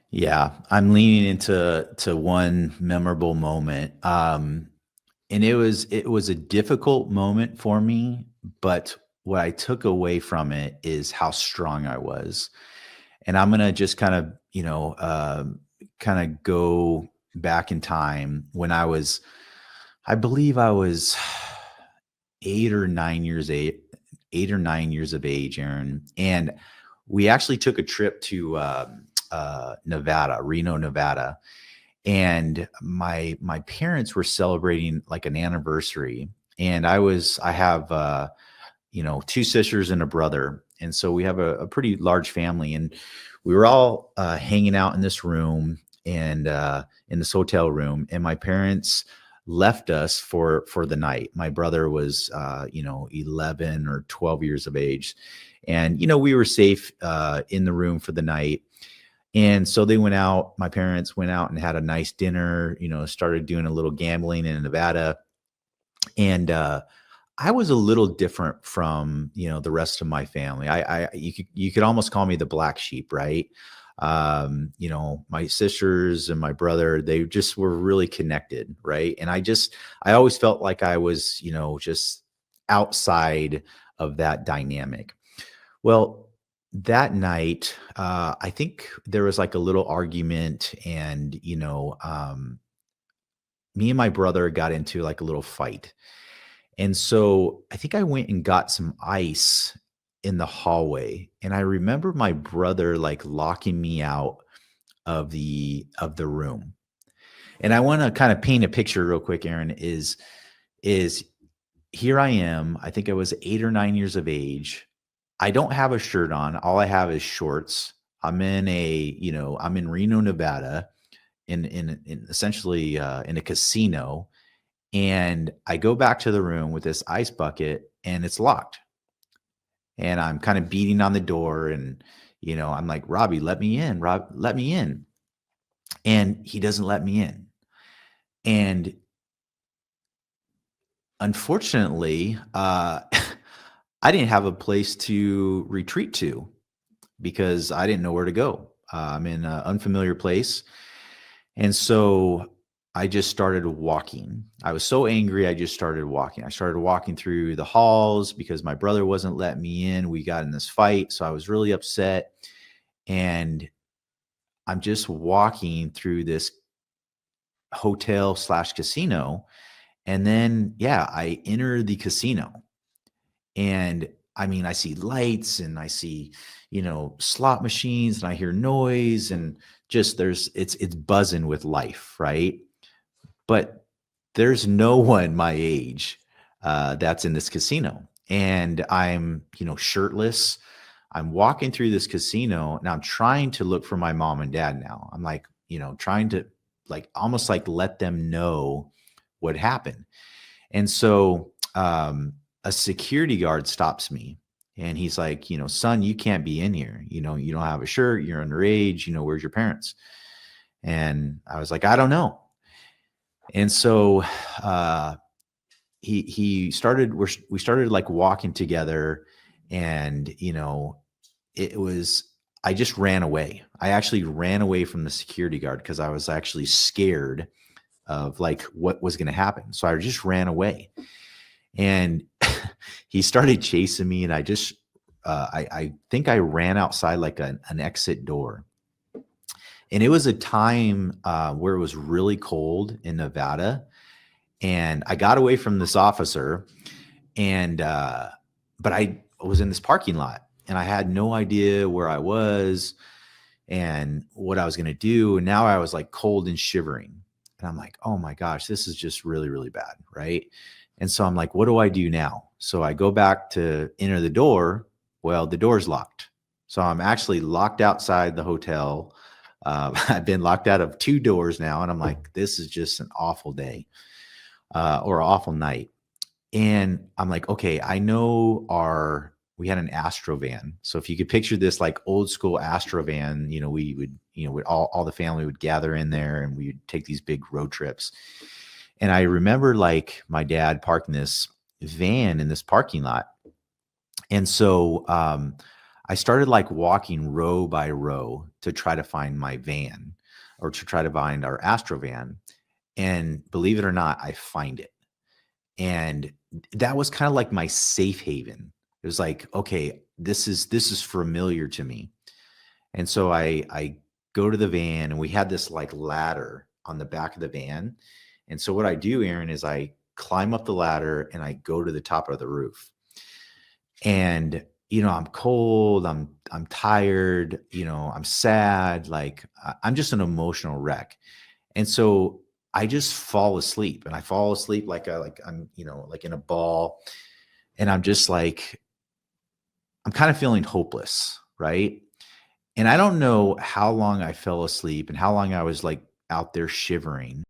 Yeah, I'm leaning into one memorable moment. And it was a difficult moment for me, but what I took away from it is how strong I was. And I'm gonna just kind of, kind of go back in time when I believe I was 8 or 9 years of age, Aaron, and we actually took a trip to Nevada, Reno, Nevada, and my parents were celebrating like an anniversary, and I have two sisters and a brother, and so we have a pretty large family, and we were all hanging out in this room and in this hotel room, and my parents left us for the night. My brother was 11 or 12 years of age, and we were safe in the room for the night. And so they went out, my parents went out and had a nice dinner, started doing a little gambling in Nevada. And I was a little different from, the rest of my family. You could almost call me the black sheep, right? My sisters and my brother, they just were really connected, right? And I always felt like I was, just outside of that dynamic. Well, that night, I think there was like a little argument, and me and my brother got into like a little fight. And so I think I went and got some ice in the hallway, and I remember my brother like locking me out of the room. And I want to kind of paint a picture real quick, Aaron, is here I am. I think I was 8 or 9 years of age. I don't have a shirt on. All I have is shorts. I'm in Reno, Nevada, in essentially in a casino, and I go back to the room with this ice bucket, and it's locked. And I'm kind of beating on the door, and I'm like, Robbie, let me in. Rob, let me in. And he doesn't let me in. And unfortunately, I didn't have a place to retreat to because I didn't know where to go. I'm in an unfamiliar place. And so I just started walking. I was so angry. I just started walking. I started walking through the halls because my brother wasn't letting me in. We got in this fight. So I was really upset. And I'm just walking through this hotel slash casino. And then, yeah, I enter the casino. And I mean, I see lights and I see, slot machines, and I hear noise, and just it's buzzing with life, right? But there's no one my age that's in this casino. And I'm, shirtless. I'm walking through this casino, and I'm trying to look for my mom and dad now. I'm like, trying to like almost like let them know what happened. And so a security guard stops me, and he's like, son, you can't be in here. You don't have a shirt. You're underage. Where's your parents? And I was like, I don't know. And so he started, we started like walking together, and, it was, I just ran away. I actually ran away from the security guard because I was actually scared of like what was going to happen. So I just ran away, and he started chasing me, and I think I ran outside like an exit door. And it was a time where it was really cold in Nevada, and I got away from this officer, and but I was in this parking lot, and I had no idea where I was and what I was going to do. And now I was like cold and shivering, and I'm like, oh my gosh, this is just really, really bad, right? And so I'm like, what do I do now? So I go back to enter the door. Well, the door's locked. So I'm actually locked outside the hotel. I've been locked out of two doors now, and I'm like, this is just an awful day or an awful night. And I'm like, okay, I know we had an Astro van. So if you could picture this like old school Astro van, we would, all the family would gather in there, and we would take these big road trips. And I remember like my dad parking this van in this parking lot. And so I started like walking row by row to try to find my van or to try to find our Astro van. And believe it or not, I find it. And that was kind of like my safe haven. It was like, okay, this is familiar to me. And so I go to the van and we had this like ladder on the back of the van. And so what I do, Aaron, is I climb up the ladder and I go to the top of the roof. And I'm cold, I'm tired, I'm sad, like I'm just an emotional wreck. And so I just fall asleep and I fall asleep like I'm, like in a ball and I'm just like I'm kind of feeling hopeless, right? And I don't know how long I fell asleep and how long I was like out there shivering.